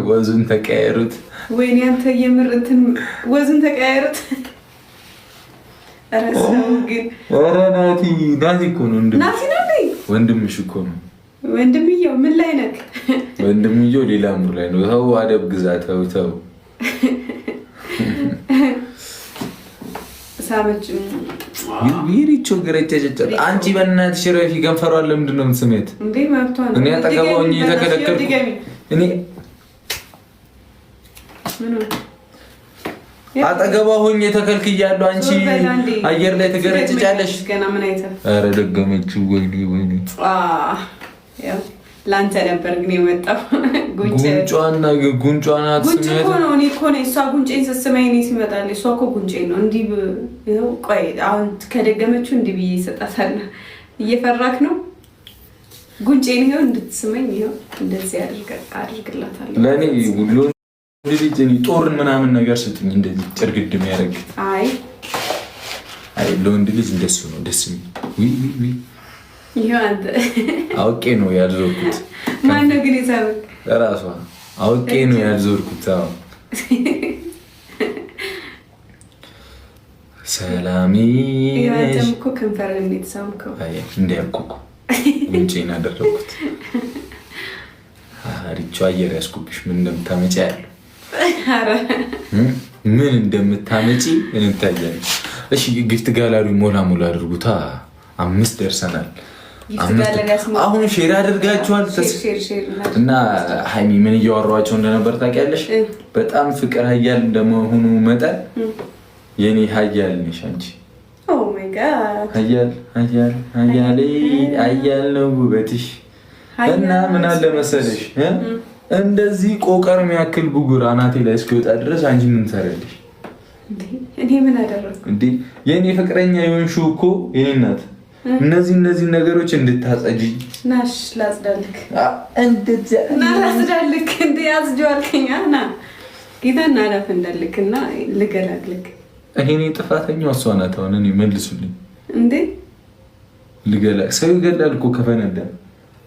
ወዙን ተቀያየሩት። ወይኔ አንተ የምር እንትን ወዙን ተቀያየሩት። አረሰው ግን ኧረ ናቲ እኮ ነው ናቲ ነው ወንድምሽ እኮ ነው። ወንድምየው ምን ላይ ነክ? ወንድምየው ሌላ ሙር ላይ ነው። ተው አደብ ግዛ ተው። ሳመች ይሪቾ ገረጨጨ አንቺ በእናትሽ ረፊ ገንፈሯል። ለምንድን ነው የምትስሜት እንዴ? መብቷ ነው። እኔ አጠገባው ተከለከልኩ። እኔ አጠገባ ሆኜ ተከልክያለሁ። አንቺ አየር ላይ ተገረጭጫለሽ። ገና ምን አይተ? ኧረ ደገመችው። ወይኔ ያው ላንተ ነበር ግን የመጣው ጉንጯና ጉንጯና ጉንጭ እኮ ነው። እኔ እኮ ነኝ እሷ ጉንጬን ስትስመኝ እኔ ሲመጣል እሷ እኮ ጉንጬን ነው እንዲህ ይኸው። ቆይ አሁን ከደገመችው እንዲህ ብዬ ይሰጣታል። እየፈራክ ነው? ጉንጬን ይኸው እንድትስመኝ ይኸው እንደዚህ አድርግላታለሁ። ለእኔ ሁሉ ልጅ እኔ ጦርን ምናምን ነገር ስትኝ እንደዚህ ጭርግድ የሚያደርግ አይ ለወንድ ልጅ እንደሱ ነው ደስ የሚል። ይኸው አንተ አውቄ ነው ያልዞርኩት። ማነው ግን የሳበክ? እራሷ አውቄ ነው ያልዞርኩት። አዎ ሰላሚ ያንተም እኮ ከንፈር እንዴት ሳምከው? አይ እንዲያቆቁ ጉንጬን አደረኩት። አሪቻ አየር ያስኩብሽ ምን እንደምታመጪ ያለው ምን እንደምታመጪ እንታያለን። እሺ ጊፍት ጋላሪ ሞላ አድርጉታ። 5 ደርሰናል። አሁን ሼር አድርጋችኋል እና ሃይሚ ምን እያወራኋቸው እንደነበር ታውቂያለሽ? በጣም ፍቅር ሀያል እንደመሆኑ መጠን የኔ ሀያል ነሽ አንቺ። ኦ ማይ ጋድ ሀያል ነው ውበትሽ። እና ምን አለ መሰለሽ እንደዚህ ቆቀር የሚያክል ብጉር አናቴ ላይ እስኪወጣ ድረስ አንቺ ምን ትሰሪያለሽ? እኔ ምን አደረኩ እንዴ? የኔ ፍቅረኛ የሆንሽው እኮ የኔ እናት እነዚህ ነገሮች እንድታጸጂ ናሽ ላጽዳልክ ላጽዳልክ እንዴ ያጽዳልከኛ ና ጌታና አላፍ እንዳልክና ልገላግልክ። እኔ ጥፋተኛው እሷ ናት። አሁን እኔ መልሱልኝ እንዴ ልገላግ ሰው ይገላል እኮ ከፈነዳ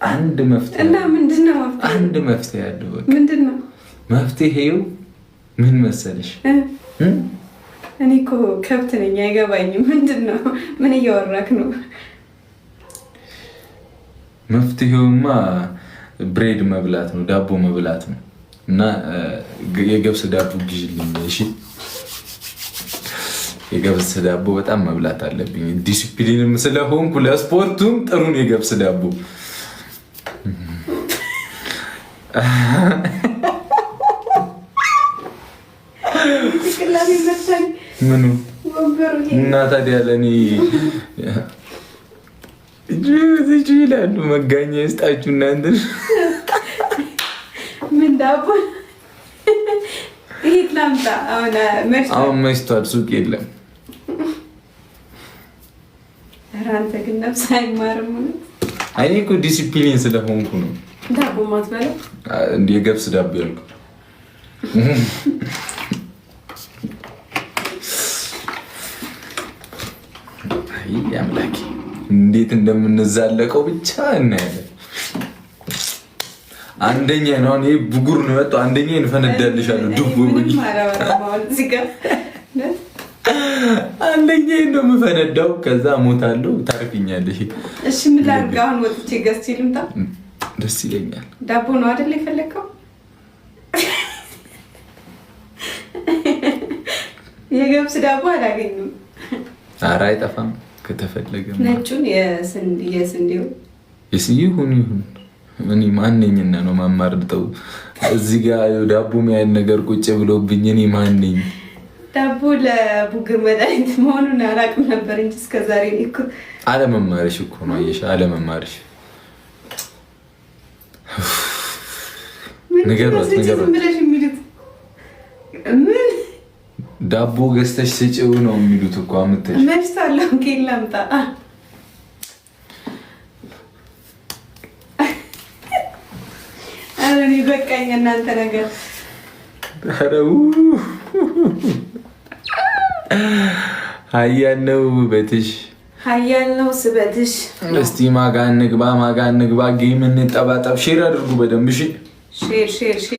አንድ መፍትሄ እና ምንድነው መፍትሄ? አንድ መፍትሄ ያለው በቃ ምንድነው መፍትሄው? ምን መሰለሽ እኔ እኮ ከብት ነኝ አይገባኝም። ምንድነው? ምን እያወራክ ነው? መፍትሄውማ ብሬድ መብላት ነው፣ ዳቦ መብላት ነው። እና የገብስ ዳቦ ግዢልኝ እሺ። የገብስ ዳቦ በጣም መብላት አለብኝ። ዲሲፕሊንም ስለሆንኩ ለስፖርቱም ጥሩ ነው የገብስ ዳቦ። ምኑ እና ታዲያ ለእኔ ይላሉ መጋኛ ይስጣችሁ እናንተ። ምን ዳቦ ይሄት ላምጣ? አሁን መሽቷል፣ ሱቅ የለም። ኧረ አንተ ግን ነፍስ አይማርም። እኔ እኮ ዲሲፕሊን ስለሆንኩ ነው። ዳቦ ማትበለው እንደ የገብስ ዳቦ ያልኩ። አይ አምላኬ እንዴት እንደምንዛለቀው ብቻ እናያለን። አንደኛ ነው እኔ ብጉር ነው የመጣው። አንደኛ እንፈነዳልሻለሁ ዱብ ብዬ አንደኛ ነው የምፈነዳው። ከዛ ሞታለሁ፣ ታርፊኛለሽ። እሺ ምን ላድርግ አሁን? ወጥቼ ገዝቼ ልምጣ? ደስ ይለኛል። ዳቦ ነው አይደል የፈለከው? የገብስ ዳቦ አላገኝም። ኧረ አይጠፋም ከተፈለገ ነጩን የስንዴው ይሁን እኔ ማንኝና ነው ማማርጠው? እዚህ ጋር ዳቦ የሚያህል ነገር ቁጭ ብሎብኝ እኔ ማንኝ? ዳቦ ለቡግር መድኃኒት መሆኑን አላውቅም ነበር እንጂ እስከዛሬ እኮ አለመማርሽ እኮ ነው። አየሽ አለመማርሽ። ነገሩት ምን ዳቦ ገዝተሽ ስጪው ነው የሚሉት እኮ አምጥተሽ መሽታለሁ። ኬል ላምጣ? ኧረ እኔ በቃኝ እናንተ ነገር። ሀያል ነው ውበትሽ፣ ሀያል ነው ስበትሽ። እስቲ ማጋ እንግባ ጌም እንጠባጠብ። ሼር አድርጉ በደንብ እሺ። ሼር